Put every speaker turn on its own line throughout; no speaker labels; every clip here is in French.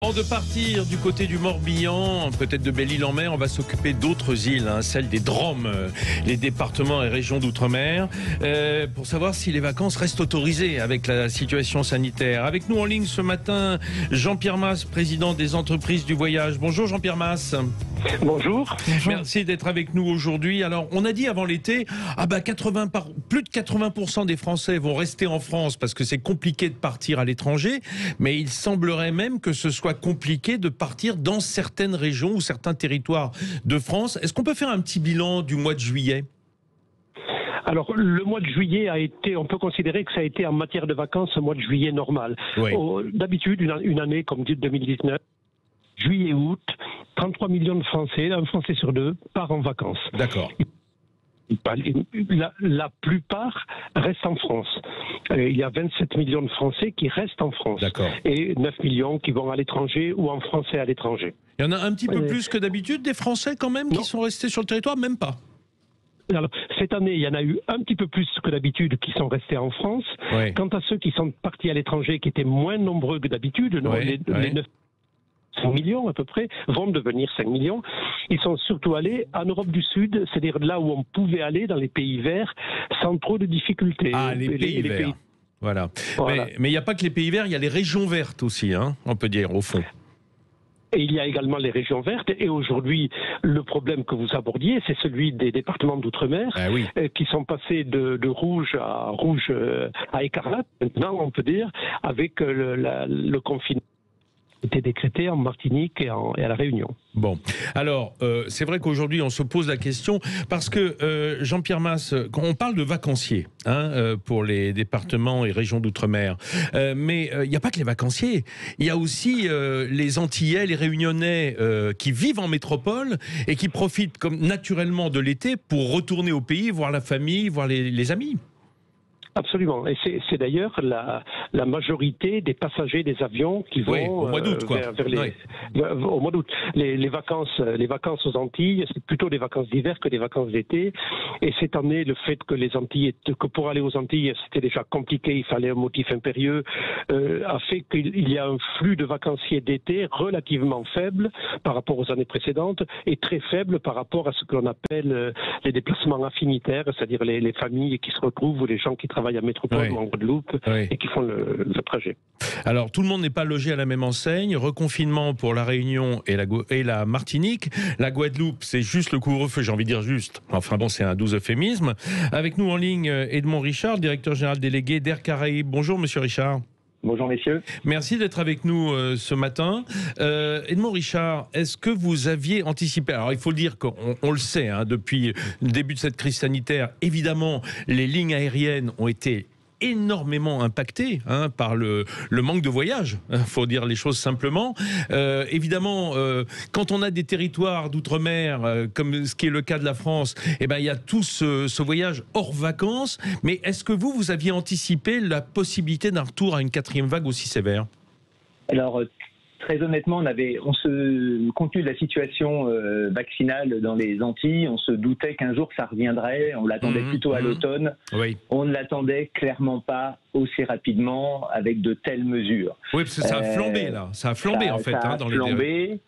Avant de partir du côté du Morbihan, peut-être de Belle-Île-en-Mer, on va s'occuper d'autres îles, celles des DROM, les départements et régions d'outre-mer, pour savoir si les vacances restent autorisées avec la situation sanitaire. Avec nous en ligne ce matin, Jean-Pierre Mas, président des entreprises du voyage. Bonjour Jean-Pierre Mas.
Bonjour.
Merci d'être avec nous aujourd'hui. Alors, on a dit avant l'été, plus de 80% des Français vont rester en France parce que c'est compliqué de partir à l'étranger, mais il semblerait même que ce soit compliqué de partir dans certaines régions ou certains territoires de France. Est-ce qu'on peut faire un petit bilan du mois de juillet ?
Alors, le mois de juillet a été, on peut considérer que ça a été en matière de vacances un mois de juillet normal.
Oui.
D'habitude, une année comme 2019, juillet-août, 33 millions de Français, un Français sur deux, part en vacances.
D'accord.
La plupart restent en France. Il y a 27 millions de Français qui restent en France.
D'accord.
Et 9 millions qui vont à l'étranger ou en Français à l'étranger.
Il y en a un petit peu plus que d'habitude, des Français quand même, qui sont restés sur le territoire, même pas.
Alors, cette année, il y en a eu un petit peu plus que d'habitude qui sont restés en France.
Oui.
Quant à ceux qui sont partis à l'étranger, qui étaient moins nombreux que d'habitude, les 5 millions à peu près, vont devenir 5 millions. Ils sont surtout allés en Europe du Sud, c'est-à-dire là où on pouvait aller, dans les pays verts, sans trop de difficultés.
Ah, les pays verts. Voilà. Mais il n'y a pas que les pays verts, il y a les régions vertes aussi, on peut dire, au fond.
Et il y a également les régions vertes. Et aujourd'hui, le problème que vous abordiez, c'est celui des départements d'outre-mer, qui sont passés de rouge à écarlate, maintenant, on peut dire, avec le confinement était décrété en Martinique et à La Réunion.
Bon, alors, c'est vrai qu'aujourd'hui, on se pose la question, parce que, Jean-Pierre Mas, quand on parle de vacanciers, pour les départements et régions d'outre-mer, mais il n'y a pas que les vacanciers, il y a aussi les Antillais, les Réunionnais qui vivent en métropole et qui profitent comme naturellement de l'été pour retourner au pays, voir la famille, voir les amis.
Absolument. Et c'est d'ailleurs la majorité des passagers des avions qui vont
au mois d'août,
au mois d'août. Les vacances aux Antilles, c'est plutôt des vacances d'hiver que des vacances d'été. Et cette année, le fait que pour aller aux Antilles, c'était déjà compliqué, il fallait un motif impérieux, a fait qu'il y a un flux de vacanciers d'été relativement faible par rapport aux années précédentes et très faible par rapport à ce qu'on appelle les déplacements affinitaires, c'est-à-dire les familles qui se retrouvent ou les gens qui travaillent à métropole ou en Guadeloupe et qui font le trajet.
Alors, tout le monde n'est pas logé à la même enseigne. Reconfinement pour la Réunion et la Martinique. La Guadeloupe, c'est juste le couvre-feu, j'ai envie de dire juste. Enfin bon, c'est un doux euphémisme. Avec nous en ligne, Edmond Richard, directeur général délégué d'Air Caraïbes. Bonjour, monsieur Richard.
Bonjour messieurs.
Merci d'être avec nous ce matin. Edmond Richard, est-ce que vous aviez anticipé? Alors il faut le dire qu'on le sait, depuis le début de cette crise sanitaire, évidemment, les lignes aériennes ont été énormément impacté par le manque de voyage, faut dire les choses simplement. Évidemment, quand on a des territoires d'outre-mer, comme ce qui est le cas de la France, il y a tout ce voyage hors vacances. Mais est-ce que vous aviez anticipé la possibilité d'un retour à une 4e vague aussi sévère?
Alors, très honnêtement, compte tenu de la situation vaccinale dans les Antilles, on se doutait qu'un jour ça reviendrait. On l'attendait plutôt à l'automne. Oui. On ne l'attendait clairement pas aussi rapidement avec de telles mesures.
Oui, parce que ça a flambé là. Ça a flambé en fait.
Dans les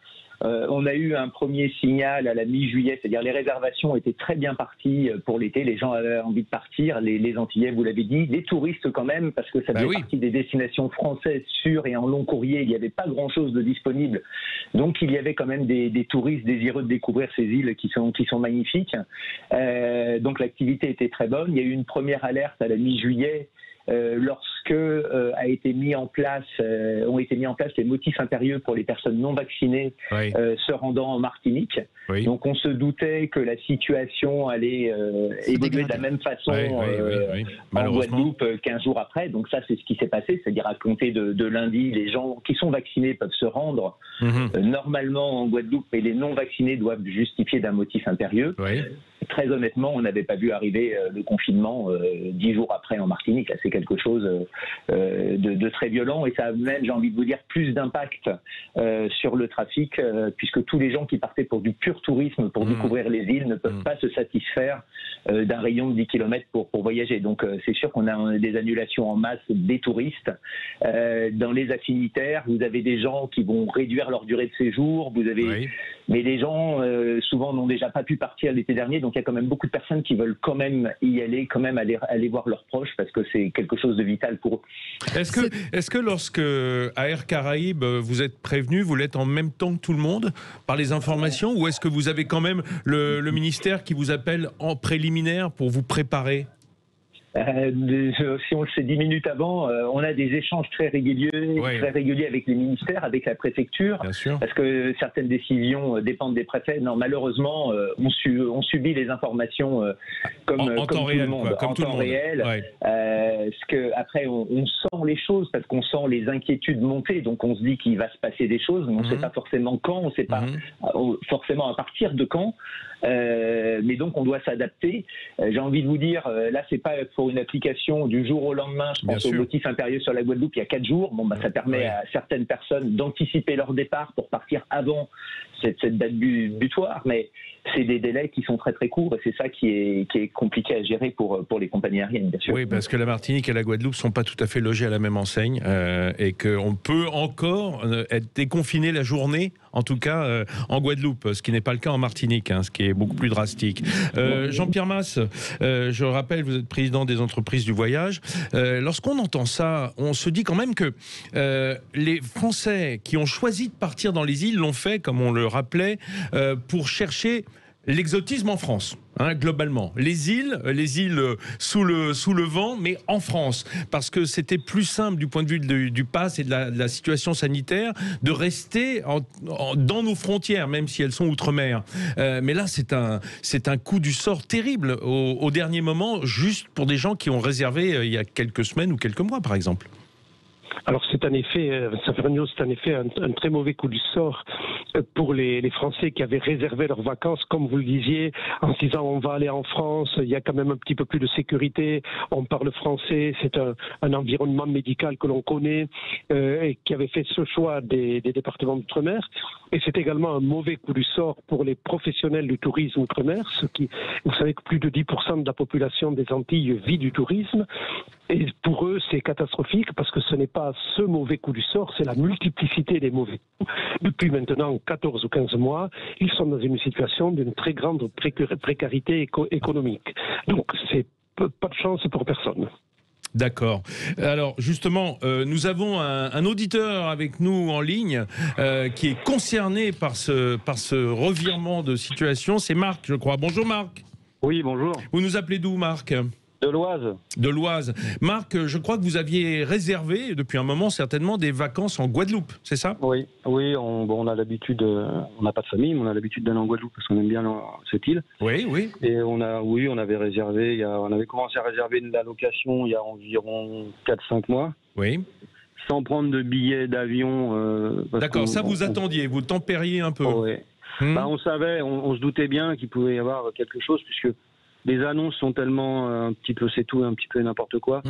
on a eu un premier signal à la mi-juillet, c'est-à-dire les réservations étaient très bien parties pour l'été, les gens avaient envie de partir, les Antillais, vous l'avez dit, les touristes quand même, parce que ça faisait partie des destinations françaises sûres et en long courrier, il n'y avait pas grand-chose de disponible, donc il y avait quand même des touristes désireux de découvrir ces îles qui sont magnifiques, donc l'activité était très bonne. Il y a eu une première alerte à la mi-juillet, lorsque ont été mis en place les motifs impérieux pour les personnes non vaccinées se rendant en Martinique. Oui. Donc on se doutait que la situation allait évoluer de la même façon en Guadeloupe 15 jours après. Donc ça, c'est ce qui s'est passé, c'est-à-dire à compter de lundi, les gens qui sont vaccinés peuvent se rendre normalement en Guadeloupe, et les non vaccinés doivent justifier d'un motif impérieux. très honnêtement, on n'avait pas vu arriver le confinement 10 jours après en Martinique. Là, c'est quelque chose de très violent et ça amène, j'ai envie de vous dire, plus d'impact sur le trafic, puisque tous les gens qui partaient pour du pur tourisme, pour découvrir les îles, ne peuvent pas se satisfaire d'un rayon de 10 km pour voyager. Donc c'est sûr qu'on a des annulations en masse des touristes. Dans les affinitaires, vous avez des gens qui vont réduire leur durée de séjour, mais les gens souvent n'ont déjà pas pu partir l'été dernier, donc il y a quand même beaucoup de personnes qui veulent quand même y aller, quand même aller voir leurs proches, parce que c'est quelque chose de vital pour eux.
Est-ce que lorsque à Air Caraïbes vous êtes prévenu, vous l'êtes en même temps que tout le monde par les informations, ou est-ce que vous avez quand même le ministère qui vous appelle en préliminaire pour vous préparer?
Si on le sait 10 minutes avant, on a des échanges très réguliers avec les ministères, avec la préfecture, parce que certaines décisions dépendent des préfets. Non, malheureusement, on subit les informations comme tout le monde, en temps réel. Parce que après, on sent les choses, parce qu'on sent les inquiétudes monter, donc on se dit qu'il va se passer des choses, mais on ne sait pas forcément quand, on ne sait pas forcément à partir de quand. Mais donc on doit s'adapter. J'ai envie de vous dire, là c'est pas pour une application du jour au lendemain. Je pense au motif impérieux sur la Guadeloupe il y a 4 jours. Bon, ça permet à certaines personnes d'anticiper leur départ pour partir avant cette date butoir, mais c'est des délais qui sont très très courts et c'est ça qui est compliqué à gérer pour les compagnies aériennes, bien sûr. Oui,
parce que la Martinique et la Guadeloupe sont pas tout à fait logées à la même enseigne et qu'on peut encore être déconfiné la journée, en tout cas en Guadeloupe, ce qui n'est pas le cas en Martinique, ce qui est beaucoup plus drastique. Jean-Pierre Mas, je rappelle, vous êtes président des entreprises du voyage. Lorsqu'on entend ça, on se dit quand même que les Français qui ont choisi de partir dans les îles l'ont fait, comme on le rappelait, pour chercher l'exotisme en France, globalement. Les îles sous le vent, mais en France. Parce que c'était plus simple du point de vue du pass et de la situation sanitaire de rester dans nos frontières, même si elles sont outre-mer. Mais là, c'est un coup du sort terrible au dernier moment, juste pour des gens qui ont réservé il y a quelques semaines ou quelques mois, par exemple.
Alors c'est un effet, un très mauvais coup du sort pour les Français qui avaient réservé leurs vacances, comme vous le disiez, en se disant on va aller en France, il y a quand même un petit peu plus de sécurité, on parle français, c'est un environnement médical que l'on connaît, et qui avait fait ce choix des départements d'outre-mer. Et c'est également un mauvais coup du sort pour les professionnels du tourisme outre-mer, vous savez que plus de 10% de la population des Antilles vit du tourisme, et pour eux c'est catastrophique parce que ce n'est pas ce mauvais coup du sort, c'est la multiplicité des mauvais coups. Depuis maintenant 14 ou 15 mois, ils sont dans une situation d'une très grande précarité économique. Donc c'est pas de chance pour personne.
D'accord. Alors justement, nous avons un auditeur avec nous en ligne qui est concerné par ce revirement de situation. C'est Marc, je crois. Bonjour Marc.
Oui, bonjour.
Vous nous appelez d'où, Marc ?
De l'Oise. De
l'Oise. Marc, je crois que vous aviez réservé depuis un moment certainement des vacances en Guadeloupe, c'est ça ?
Oui, on a l'habitude, on n'a pas de famille, mais on a l'habitude d'aller en Guadeloupe parce qu'on aime bien cette île.
Oui.
Et on avait réservé, on avait commencé à réserver la location il y a environ 4-5 mois.
Oui.
Sans prendre de billets d'avion.
D'accord, ça vous attendiez, vous tempériez un peu.
Oui. On savait, on se doutait bien qu'il pouvait y avoir quelque chose puisque les annonces sont tellement un petit peu c'est tout, un petit peu n'importe quoi,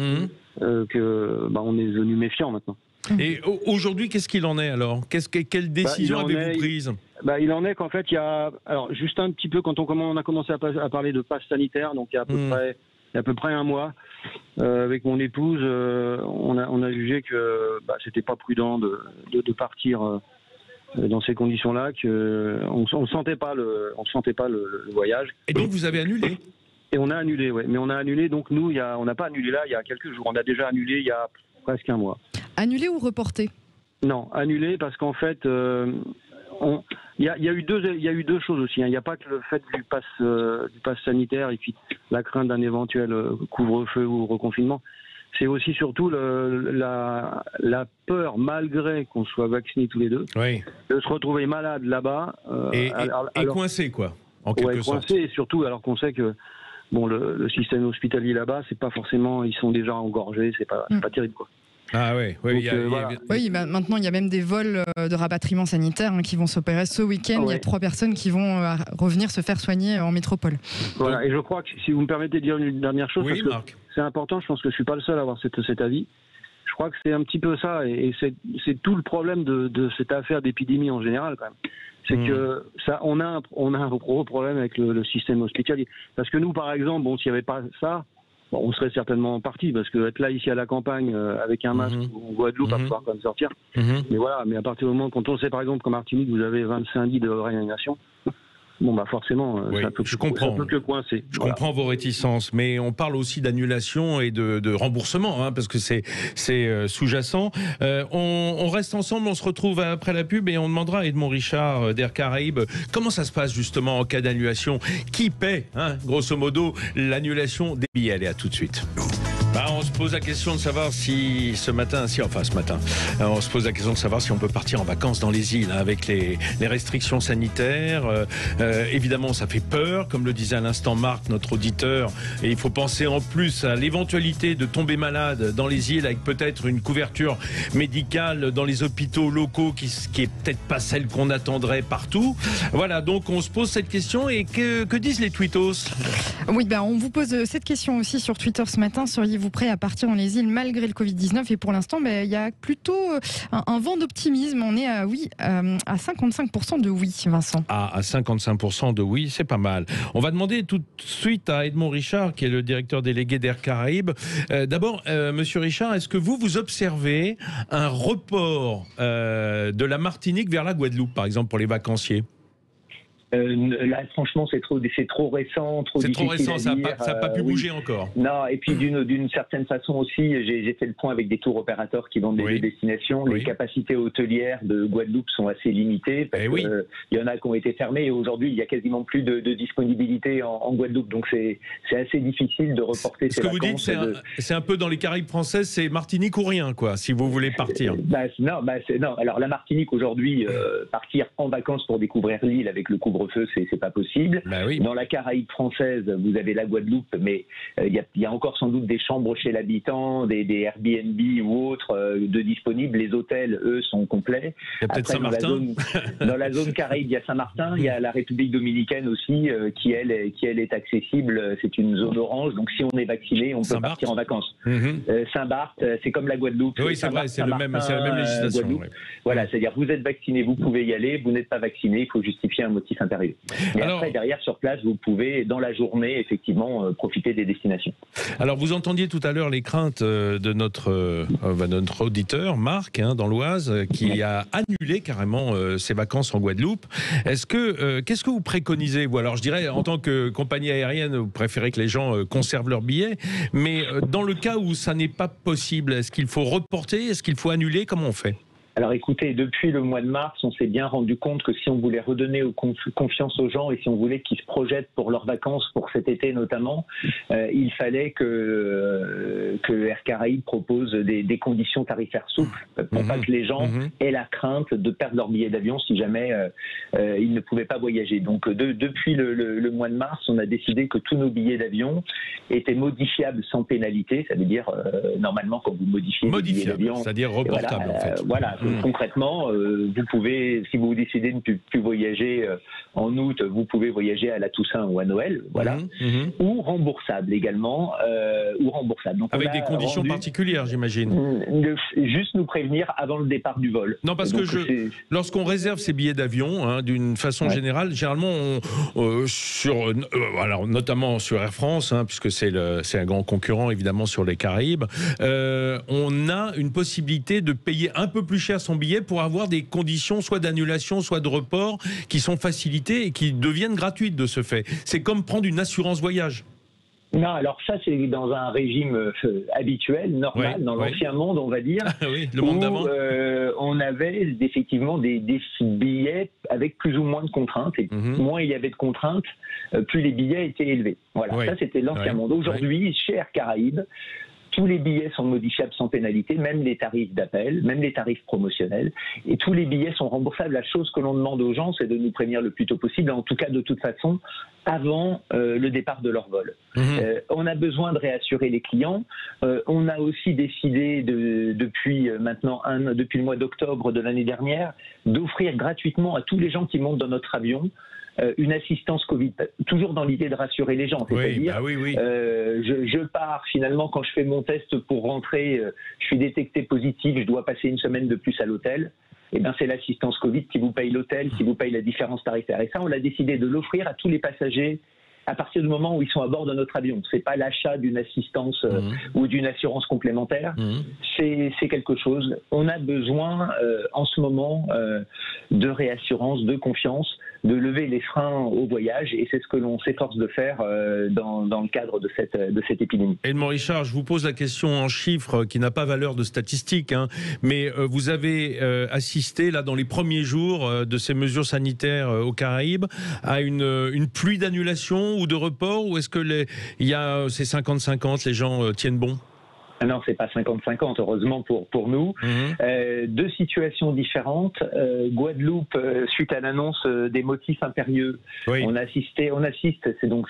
que on est devenu méfiant maintenant.
Et aujourd'hui, qu'est-ce qu'il en est alors ? Quelle décision avez-vous prise ?
Il en est qu'en fait, il y a alors juste un petit peu quand on a commencé à parler de passe sanitaire, donc il y a à peu près un mois, avec mon épouse, on a jugé que c'était pas prudent de partir. Dans ces conditions-là, on sentait pas le voyage.
Et donc vous avez annulé ?
Et on a annulé, oui. Mais on a annulé, donc nous, on n'a pas annulé là, il y a quelques jours. On a déjà annulé il y a presque un mois.
Annulé ou reporté ?
Non, annulé parce qu'en fait, il y a eu deux choses aussi. Il n'y a pas que le fait du pass sanitaire et puis la crainte d'un éventuel couvre-feu ou reconfinement. C'est aussi surtout la peur, malgré qu'on soit vaccinés tous les deux, de se retrouver malade là-bas.
Et coincé, quoi, en quelque sorte.
Coincé, et surtout alors qu'on sait que le système hospitalier là-bas, c'est pas forcément, ils sont déjà engorgés, c'est pas terrible, quoi.
Ah oui, oui.
Donc, voilà.
Oui, bah, maintenant il y a même des vols de rapatriement sanitaire qui vont s'opérer ce week-end. Il y a 3 personnes qui vont revenir se faire soigner en métropole.
Voilà, et je crois que si vous me permettez de dire une dernière chose,
Oui,
parce
Marc.
que c'est important, je pense que je suis pas le seul à avoir cet avis. Je crois que c'est un petit peu ça, et c'est tout le problème de cette affaire d'épidémie en général quand même. C'est que ça, on a un gros problème avec le système hospitalier. Parce que nous, par exemple, bon, s'il n'y avait pas ça, bon, on serait certainement parti, parce que être là ici à la campagne avec un masque ou Guadeloupe à pouvoir quand même sortir. Mais voilà, mais à partir du moment quand on sait par exemple qu'en Martinique vous avez 25 lits de réanimation. Bon, bah forcément, ça peut que coincer.
Je comprends vos réticences, mais on parle aussi d'annulation et de remboursement, hein, parce que c'est sous-jacent. On reste ensemble, on se retrouve après la pub et on demandera à Edmond Richard d'Air Caraïbes comment ça se passe justement en cas d'annulation. Qui paie, hein, grosso modo, l'annulation des billets? Allez, à tout de suite. On se pose la question de savoir si ce matin, on se pose la question de savoir si on peut partir en vacances dans les îles, hein, avec les restrictions sanitaires. Évidemment, ça fait peur, comme le disait à l'instant Marc, notre auditeur. Et il faut penser en plus à l'éventualité de tomber malade dans les îles avec peut-être une couverture médicale dans les hôpitaux locaux qui est peut-être pas celle qu'on attendrait partout. Voilà, donc on se pose cette question. Et que disent les twittos?
Oui, on vous pose cette question aussi sur Twitter ce matin. Seriez-vous prêt à partir dans les îles malgré le Covid-19? Et pour l'instant, il y a plutôt un vent d'optimisme. On est à 55% de oui, Vincent.
À 55% de oui, c'est pas mal. On va demander tout de suite à Edmond Richard, qui est le directeur délégué d'Air Caraïbes. D'abord, Monsieur Richard, est-ce que vous observez un report de la Martinique vers la Guadeloupe, par exemple, pour les vacanciers?
Là, franchement, c'est trop récent, trop difficile.
C'est trop récent, ça n'a pas pu bouger encore.
Non, et puis d'une certaine façon aussi, j'ai fait le point avec des tours opérateurs qui vendent des deux destinations. Les capacités hôtelières de Guadeloupe sont assez limitées parce qu'il y en a qui ont été fermées et aujourd'hui, il y a quasiment plus de disponibilité en Guadeloupe. Donc c'est assez difficile de reporter ces vacances.
Ce que vous dites, c'est un peu dans les Caraïbes françaises, c'est Martinique ou rien, quoi, si vous voulez partir.
Non. Alors la Martinique aujourd'hui, partir en vacances pour découvrir l'île avec le couvre-feu, c'est pas possible. Dans la Caraïbe française, vous avez la Guadeloupe, mais il y a encore sans doute des chambres chez l'habitant, des Airbnb ou autres de disponibles. Les hôtels, eux, sont complets.
Il y a peut-être Saint-Martin.
Dans la zone Caraïbe, il y a Saint-Martin, il y a la République dominicaine aussi, qui elle est accessible. C'est une zone orange, donc si on est vacciné, on peut partir en vacances. Saint-Barth, c'est comme la Guadeloupe.
Oui, c'est vrai, c'est la même législation.
Voilà, c'est-à-dire vous êtes vacciné, vous pouvez y aller. Vous n'êtes pas vacciné, il faut justifier un motif impérieux. Mais après, derrière, sur place, vous pouvez, dans la journée, effectivement, profiter des destinations.
Alors, vous entendiez tout à l'heure les craintes de notre auditeur, Marc, dans l'Oise, qui a annulé carrément ses vacances en Guadeloupe. Qu'est-ce que vous préconisez, vous? Alors, je dirais, en tant que compagnie aérienne, vous préférez que les gens conservent leurs billets, mais dans le cas où ça n'est pas possible, est-ce qu'il faut reporter? Est-ce qu'il faut annuler? Comment on fait?
Alors écoutez, depuis le mois de mars, on s'est bien rendu compte que si on voulait redonner confiance aux gens et si on voulait qu'ils se projettent pour leurs vacances, pour cet été notamment, il fallait que Air Caraïbes propose des conditions tarifaires souples pour pas que les gens aient la crainte de perdre leur billet d'avion si jamais ils ne pouvaient pas voyager. Donc depuis le mois de mars, on a décidé que tous nos billets d'avion étaient modifiables sans pénalité. Ça veut dire, normalement, quand vous modifiez les billets d'avion...
c'est-à-dire reportables, en fait.
Voilà. Concrètement, vous pouvez, si vous décidez de ne plus voyager en août, vous pouvez voyager à la Toussaint ou à Noël, voilà, ou remboursable également, Donc
avec des conditions particulières, j'imagine.
Juste nous prévenir avant le départ du vol.
Non, parce que lorsqu'on réserve ses billets d'avion, d'une façon générale, généralement, alors notamment sur Air France, puisque c'est un grand concurrent évidemment sur les Caraïbes, on a une possibilité de payer un peu plus cher son billet pour avoir des conditions soit d'annulation, soit de report qui sont facilitées et qui deviennent gratuites de ce fait. C'est comme prendre une assurance voyage.
Non, alors ça c'est dans un régime habituel, normal, dans l'ancien monde on va dire,
le monde d'avant.
On avait effectivement des billets avec plus ou moins de contraintes, et moins il y avait de contraintes, plus les billets étaient élevés. Voilà, ça c'était l'ancien monde. Aujourd'hui, chez Air Caraïbes, Tous les billets sont modifiables sans pénalité, même les tarifs d'appel, même les tarifs promotionnels. Et tous les billets sont remboursables. La chose que l'on demande aux gens, c'est de nous prévenir le plus tôt possible, en tout cas de toute façon, avant le départ de leur vol. On a besoin de réassurer les clients. On a aussi décidé depuis le mois d'octobre de l'année dernière d'offrir gratuitement à tous les gens qui montent dans notre avion une assistance Covid, toujours dans l'idée de rassurer les gens. C'est-à-dire, je pars finalement quand je fais mon test pour rentrer, je suis détecté positif, je dois passer une semaine de plus à l'hôtel. Eh bien, c'est l'assistance Covid qui vous paye l'hôtel, qui vous paye la différence tarifaire. Et ça, on a décidé de l'offrir à tous les passagers à partir du moment où ils sont à bord de notre avion. C'est pas l'achat d'une assistance ou d'une assurance complémentaire. C'est quelque chose. On a besoin en ce moment de réassurance, de confiance, de lever les freins au voyage, et c'est ce que l'on s'efforce de faire dans le cadre de cette épidémie.
Edmond Richard, je vous pose la question en chiffres qui n'a pas valeur de statistique, hein, mais vous avez assisté là dans les premiers jours de ces mesures sanitaires aux Caraïbes à une pluie d'annulations ou de reports, ou est-ce que il y a ces 50-50, les gens tiennent bon?
Non, c'est pas 50-50, heureusement pour nous. Deux situations différentes. Guadeloupe, suite à l'annonce des motifs impérieux, on assiste,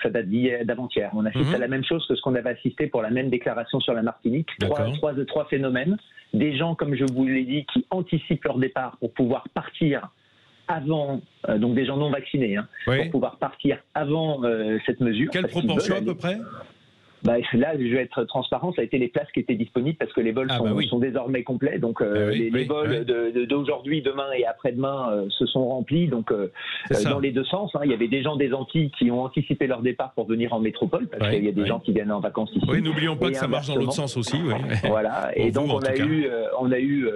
ça date d'avant-hier, on assiste à la même chose que ce qu'on avait assisté pour la même déclaration sur la Martinique. Trois phénomènes. Des gens, comme je vous l'ai dit, qui anticipent leur départ pour pouvoir partir avant, donc des gens non vaccinés, pour pouvoir partir avant cette mesure.
Quelle proportion à peu près ?
Là, je vais être transparent, ça a été les places qui étaient disponibles parce que les vols sont désormais complets. Donc les vols d'aujourd'hui, demain et après-demain se sont remplis. Donc dans les deux sens, il y avait des gens des Antilles qui ont anticipé leur départ pour venir en métropole parce qu'il y a des gens qui viennent en vacances ici.
Oui, n'oublions pas que ça marche dans l'autre sens aussi.
Voilà. Et donc on a eu,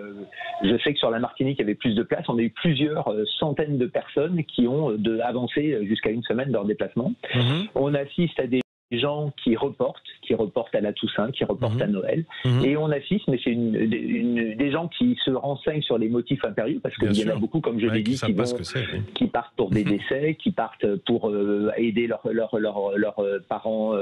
je sais que sur la Martinique il y avait plus de places. On a eu plusieurs centaines de personnes qui ont avancé jusqu'à une semaine de leur déplacement. On assiste à des gens qui reportent à la Toussaint, qui reportent à Noël. Et on assiste, mais c'est des gens qui se renseignent sur les motifs impérieux, parce qu'il y en a beaucoup, comme je l'ai dit, qui partent pour des décès, qui partent pour aider leurs parents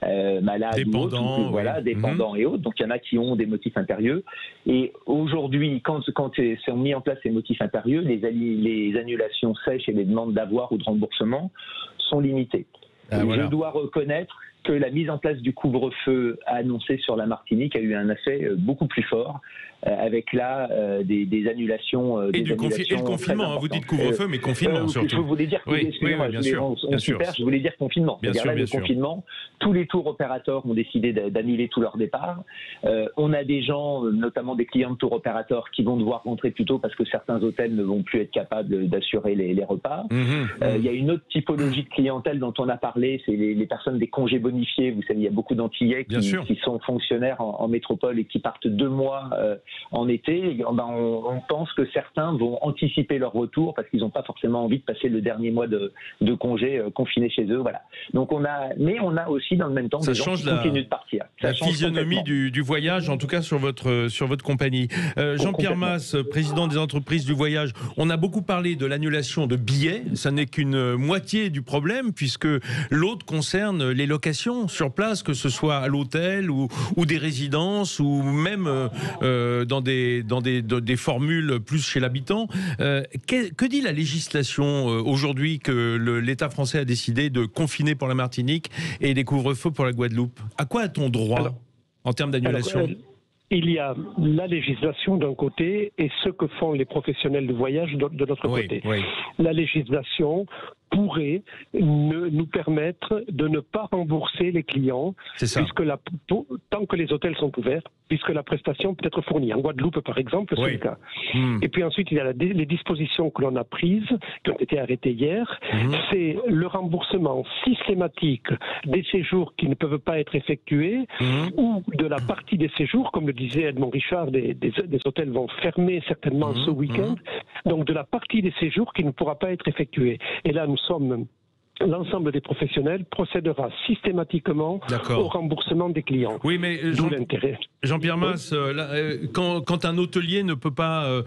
malades,
dépendants,
dépendants et autres. Donc il y en a qui ont des motifs impérieux. Et aujourd'hui, quand sont mis en place ces motifs impérieux, les annulations sèches et les demandes d'avoir ou de remboursement sont limitées. Je dois reconnaître que la mise en place du couvre-feu annoncé sur la Martinique a eu un effet beaucoup plus fort, avec là des annulations.
Et le confinement, vous dites couvre-feu, mais confinement surtout.
Je voulais dire, je voulais dire confinement. Confinement, tous les tours opérateurs ont décidé d'annuler tout leur départ. On a des gens, notamment des clients de tour opérateurs, qui vont devoir rentrer plus tôt parce que certains hôtels ne vont plus être capables d'assurer les repas. Il y a une autre typologie de clientèle dont on a parlé, c'est les personnes des congés bonifiés. Vous savez, il y a beaucoup d'Antillais qui sont fonctionnaires en métropole et qui partent 2 mois en été. On pense que certains vont anticiper leur retour parce qu'ils n'ont pas forcément envie de passer le dernier mois de congé confinés chez eux. Voilà. Donc on a aussi dans le même temps des gens qui continuent de partir.
La physionomie du voyage, en tout cas sur votre compagnie. Jean-Pierre Mas, président des entreprises du voyage, on a beaucoup parlé de l'annulation de billets. Ça n'est qu'une moitié du problème, puisque l'autre concerne les locations sur place, que ce soit à l'hôtel ou des résidences ou même dans des formules plus chez l'habitant. Que dit la législation aujourd'hui que l'État français a décidé de confiner pour la Martinique et des couvre-feux pour la Guadeloupe? À quoi a-t-on droit en termes d'annulation?
Il y a la législation d'un côté et ce que font les professionnels du voyage de l'autre côté. La législation pourrait nous permettre de ne pas rembourser les clients tant que les hôtels sont ouverts, puisque la prestation peut être fournie. En Guadeloupe, par exemple, c'est le cas. Et puis ensuite, il y a les dispositions que l'on a prises, qui ont été arrêtées hier. C'est le remboursement systématique des séjours qui ne peuvent pas être effectués ou de la partie des séjours, comme le disait Edmond Richard, des hôtels vont fermer certainement ce week-end. Donc de la partie des séjours qui ne pourra pas être effectuée. Et là, nous sommes l'ensemble des professionnels procédera systématiquement au remboursement des clients.
Oui, mais
d'où l'intérêt.
Jean-Pierre Mas, quand un hôtelier ne peut pas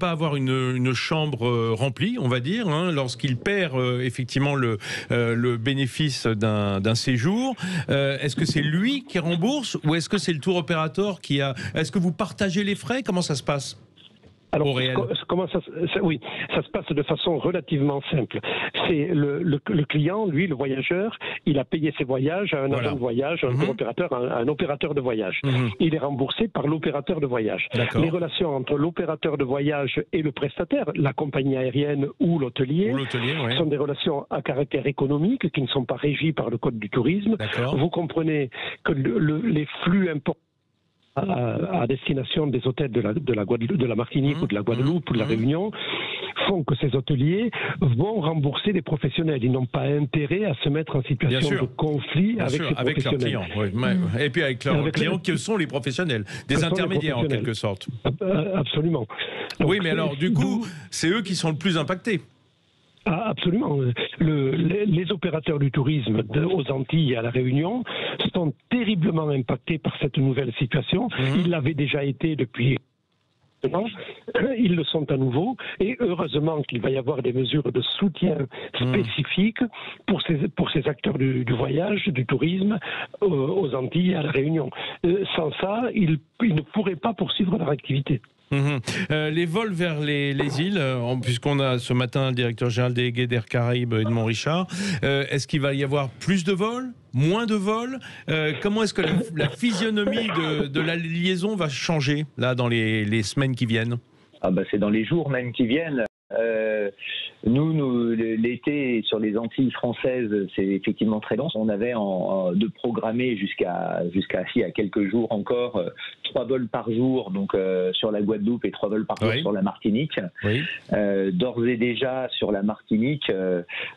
avoir une chambre remplie, on va dire, hein, lorsqu'il perd effectivement le bénéfice d'un séjour, est-ce que c'est lui qui rembourse ou est-ce que c'est le tour opérateur qui a... Est-ce que vous partagez les frais? Comment ça se passe?
Alors, oui, ça se passe de façon relativement simple. C'est le client, lui, le voyageur, il a payé ses voyages à un agent de voyage, un opérateur, un opérateur de voyage. Il est remboursé par l'opérateur de voyage. Les relations entre l'opérateur de voyage et le prestataire, la compagnie aérienne ou l'hôtelier, sont des relations à caractère économique qui ne sont pas régies par le Code du tourisme. Vous comprenez que les flux importants à destination des hôtels de la Martinique ou de la Guadeloupe ou de la Réunion font que ces hôteliers vont rembourser les professionnels. Ils n'ont pas intérêt à se mettre en situation de conflit avec leurs clients.
Et puis avec leurs clients qui sont les professionnels, des intermédiaires en quelque sorte.
Absolument. Donc,
oui, mais alors du coup, c'est eux qui sont le plus impactés.
Absolument. Les opérateurs du tourisme aux Antilles et à La Réunion sont terriblement impactés par cette nouvelle situation. Ils l'avaient déjà été depuis maintenant. Ils le sont à nouveau. Et heureusement qu'il va y avoir des mesures de soutien spécifiques pour ces acteurs du voyage, du tourisme aux Antilles et à La Réunion. Sans ça, ils ne pourraient pas poursuivre leur activité.
Les vols vers les îles, puisqu'on a ce matin le directeur général délégué d'Air Caraïbes, Edmond Richard, est-ce qu'il va y avoir plus de vols, moins de vols? Comment est-ce que la physionomie de la liaison va changer là dans les semaines qui viennent?
C'est dans les jours même qui viennent. Nous l'été sur les Antilles françaises, c'est effectivement très dense. On avait de programmer jusqu'à il y a quelques jours encore 3 vols par jour, donc sur la Guadeloupe et 3 vols par jour sur la Martinique. D'ores et déjà sur la Martinique,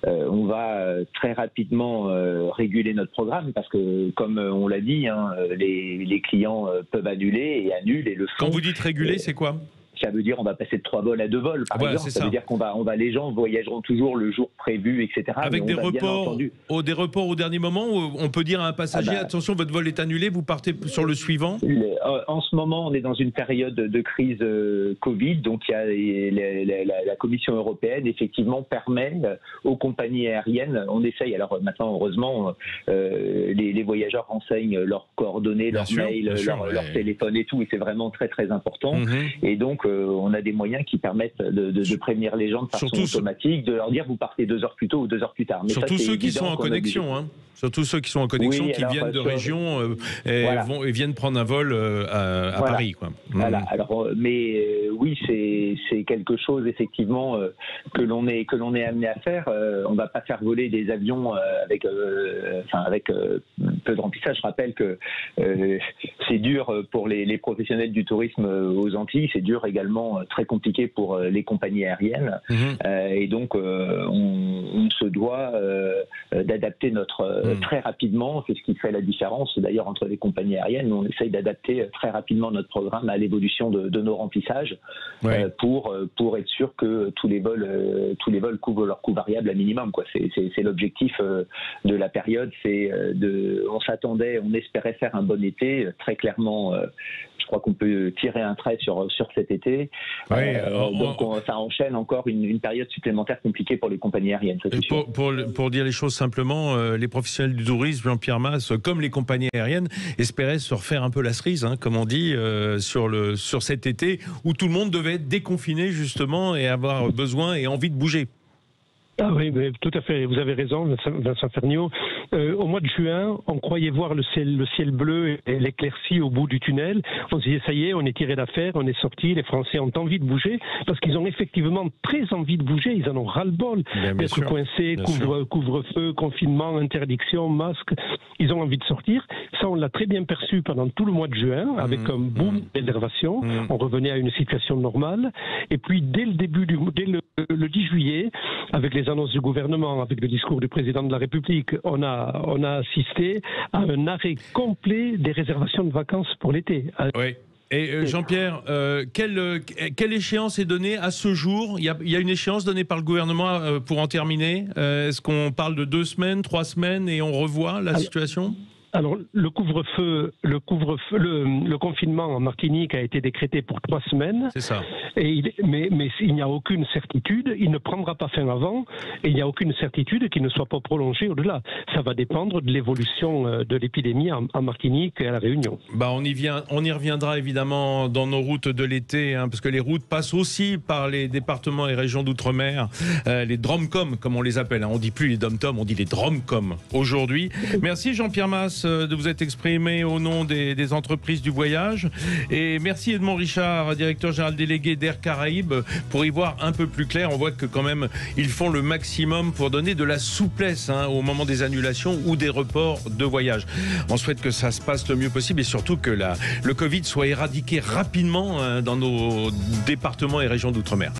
on va très rapidement réguler notre programme parce que, comme on l'a dit, hein, les clients peuvent annuler et annulent et le font.
Quand vous dites réguler, c'est quoi?
Ça veut dire on va passer de 3 vols à 2 vols, par exemple. Ça veut dire les gens voyageront toujours le jour prévu, etc.
Avec des reports au dernier moment où on peut dire à un passager attention, votre vol est annulé, vous partez sur le suivant.
En ce moment, on est dans une période de crise Covid, donc il y a la Commission européenne effectivement permet aux compagnies aériennes, on essaye. Alors maintenant, heureusement, les voyageurs renseignent leurs coordonnées, leurs mails, leur téléphone et tout, et c'est vraiment très très important. Et donc on a des moyens qui permettent de prévenir les gens de façon automatique, de leur dire vous partez 2 heures plus tôt ou 2 heures plus tard. Mais
surtout ceux qui sont en connexion, hein. Surtout ceux qui sont en connexion, qui viennent de région et viennent prendre un vol à Paris, quoi.
Voilà. Alors, mais oui, c'est quelque chose effectivement que l'on est amené à faire. On va pas faire voler des avions avec peu de remplissage. Je rappelle que c'est dur pour les professionnels du tourisme aux Antilles. C'est dur également, très compliqué pour les compagnies aériennes. Et donc, on se doit d'adapter très rapidement. C'est ce qui fait la différence d'ailleurs entre les compagnies aériennes. On essaye d'adapter très rapidement notre programme à l'évolution de nos remplissages pour être sûr que tous les vols couvrent leur coût variable à minimum, quoi. C'est l'objectif de la période. On espérait faire un bon été. Très clairement, je crois qu'on peut tirer un trait sur cet été. Donc ça enchaîne encore une période supplémentaire compliquée pour les compagnies aériennes.
Pour dire les choses simplement, les professionnels du tourisme, Jean-Pierre Mas, comme les compagnies aériennes, espéraient se refaire un peu la cerise, hein, comme on dit, sur cet été où tout le monde devait être déconfiné justement et avoir besoin et envie de bouger.
Ah oui, mais tout à fait, vous avez raison, Vincent Ferniaud. Au mois de juin, on croyait voir le ciel bleu et l'éclaircie au bout du tunnel. On se disait, ça y est, on est tiré d'affaire, on est sorti, les Français ont envie de bouger, parce qu'ils ont effectivement très envie de bouger, ils en ont ras-le-bol d'être coincés, couvre-feu, confinement, interdiction, masque. Ils ont envie de sortir. Ça, on l'a très bien perçu pendant tout le mois de juin, avec un boom de réservation. On revenait à une situation normale. Et puis, dès le 10 juillet, avec les annonces du gouvernement, avec le discours du président de la République, on a assisté à un arrêt complet des réservations de vacances pour l'été.
Oui. Et Jean-Pierre, quelle échéance est donnée à ce jour? Il y a une échéance donnée par le gouvernement pour en terminer. Est-ce qu'on parle de 2 semaines, 3 semaines et on revoit la situation?
Alors, le confinement en Martinique a été décrété pour 3 semaines.
C'est ça.
Mais il n'y a aucune certitude. Il ne prendra pas fin avant. Et il n'y a aucune certitude qu'il ne soit pas prolongé au-delà. Ça va dépendre de l'évolution de l'épidémie en Martinique et à La Réunion.
On y reviendra évidemment dans nos routes de l'été, parce que les routes passent aussi par les départements et régions d'outre-mer, les DROMCOM, comme on les appelle. On ne dit plus les DOM-TOM, on dit les DROMCOM aujourd'hui. Merci Jean-Pierre Mas de vous être exprimé au nom des entreprises du voyage. Et merci Edmond Richard, directeur général délégué d'Air Caraïbes, pour y voir un peu plus clair. On voit que quand même, ils font le maximum pour donner de la souplesse au moment des annulations ou des reports de voyage. On souhaite que ça se passe le mieux possible et surtout que le Covid soit éradiqué rapidement dans nos départements et régions d'outre-mer.